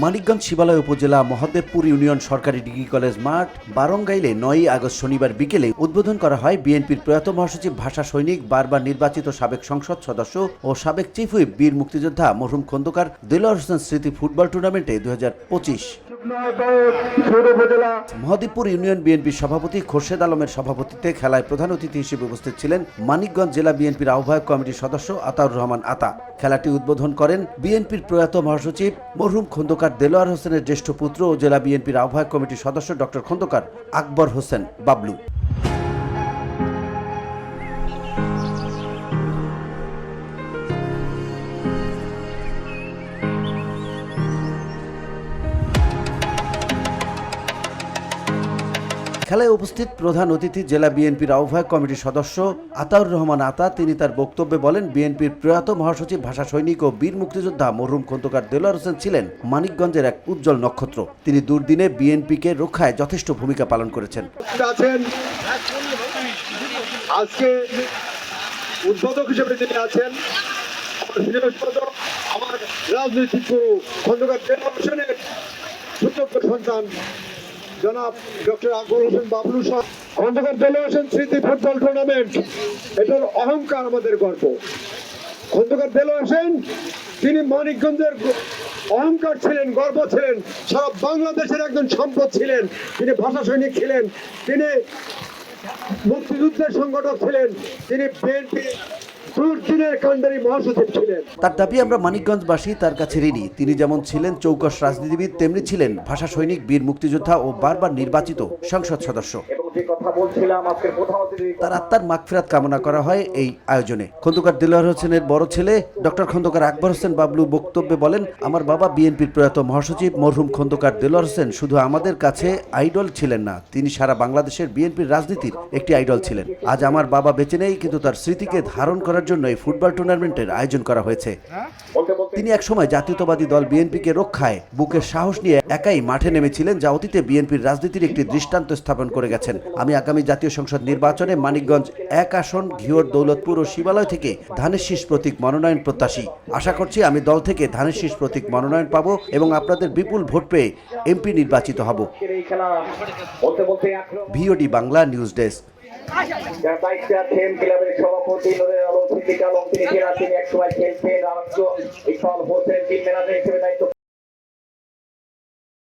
মানিকগঞ্জ শিবালয় উপজেলা মহদেবপুর ইউনিয়ন সরকারি degree college মাঠ বারঙ্গাইলে ৯ আগস্ট শনিবার বিকেলে উদ্বোধন করা হয় বিএনপির প্রয়াত মহাসচিব ভাষা সৈনিক বারবার নির্বাচিত সাবেক সংসদ সদস্য ও সাবেক চিফ হুইপ বীর মুক্তিযোদ্ধা মরহুম খন্দকার দেলোয়ার হোসেন স্মৃতি ফুটবল টুর্নামেন্টে 2025। মহদেবপুর ইউনিয়ন বিএনপির সভাপতি খোরশেদ আলমের সভাপতিত্বে খেলায় প্রধান অতিথি হিসেবে উপস্থিত ছিলেন মানিকগঞ্জ জেলা বিএনপির আহ্বায়ক কমিটির সদস্য আতাউর রহমান আতা। খেলাটি উদ্বোধন করেন বিএনপির প্রয়াত মহাসচিব মরহুম খন্দকার দেলোয়ার হোসেনের জ্যেষ্ঠ পুত্র ও জেলা বিএনপির আহ্বায়ক কমিটির সদস্য ডক্টর খন্দকার আকবর হোসেন বাবলু। খেলায় উপস্থিত প্রধান অতিথি জেলা বিএনপির আহ্বায়ক কমিটির সদস্য আতাউর রহমান আতা। তিনি তার বক্তব্যে বলেন, বিএনপির প্রয়াত মহাসচিব ভাষা সৈনিক ও বীর মুক্তিযোদ্ধা মরহুম খন্দকার দেলোয়ার হোসেন ছিলেন মানিকগঞ্জের এক উজ্জ্বল নক্ষত্র। তিনি দুর্দিনে বিএনপিকে রক্ষায় যথেষ্ট ভূমিকা পালন করেছেন। আজকে উদ্বোধক হিসেবে যিনি আছেন আমার রাজনৈতিক গুরু খন্দকার দেলোয়ার হোসেনের সুযোগ্য সন্তান জনাব ডক্টর আকবর হোসেন বাবলু সাহেব। খন্দকার দেলোয়ার হোসেন স্মৃতি ফুটবল টুর্নামেন্ট, এটার অহংকার, আমাদের গর্ব। খন্দকার দেলোয়ার হোসেন তিনি মানিকগঞ্জের অহংকার ছিলেন, গর্ব ছিলেন, সারা বাংলাদেশের একজন সম্পদ ছিলেন। তিনি ভাষা সৈনিক ছিলেন, তিনি মুক্তিযুদ্ধের সংগঠক ছিলেন, তিনি বিএনপি তার দাবি, আমরা মানিকগঞ্জবাসী তার কাছে ঋণী। তিনি যেমন ছিলেন চৌকস রাজনীতিবিদ, তেমনি ছিলেন ভাষা সৈনিক, বীর মুক্তিযোদ্ধা ও বারবার নির্বাচিত সংসদ সদস্য। তার আত্মার মাগফিরাত কামনা করা হয় এই আয়োজনে। খন্দকার দেলোয়ার হোসেনের বড় ছেলে ডক্টর খন্দকার আকবর হোসেন বাবলু বক্তব্যে বলেন, আমার বাবা বিএনপির প্রয়াত মহাসচিব মরহুম খন্দকার দেলোয়ার হোসেন শুধু আমাদের কাছে আইডল ছিলেন না, তিনি সারা বাংলাদেশের বিএনপির রাজনীতির একটি আইডল ছিলেন। আজ আমার বাবা বেঁচে নেই, কিন্তু তার স্মৃতিকে ধারণ করার জন্য এই ফুটবল টুর্নামেন্টের আয়োজন করা হয়েছে। তিনি একসময় জাতীয়তাবাদী দল বিএনপিকে রক্ষায় বুকের সাহস নিয়ে একাই মাঠে নেমেছিলেন, যা অতীতে বিএনপির রাজনীতির একটি দৃষ্টান্ত স্থাপন করে গেছেন। আমি আগামী জাতীয় সংসদ নির্বাচনে মানিকগঞ্জ 1 আসন, ঘিওর, দৌলতপুর ও শিবালয় থেকে ধানের শীষ প্রতীক মনোনয়ন প্রত্যাশী। আশা করছি আমি দল থেকে ধানের শীষ প্রতীক মনোনয়ন পাবো এবং আপনাদের বিপুল ভোট পেয়ে এমপি নির্বাচিত হব। VOD Bangla news desk. যার দায়িত্বে আছেন ক্লাবের সভাপতি নুরের আলম সিদ্দিক আলম, তিনি একসময় খেলছেন, আর এই সল হোসেন টিম ম্যানেজার হিসেবে দায়িত্ব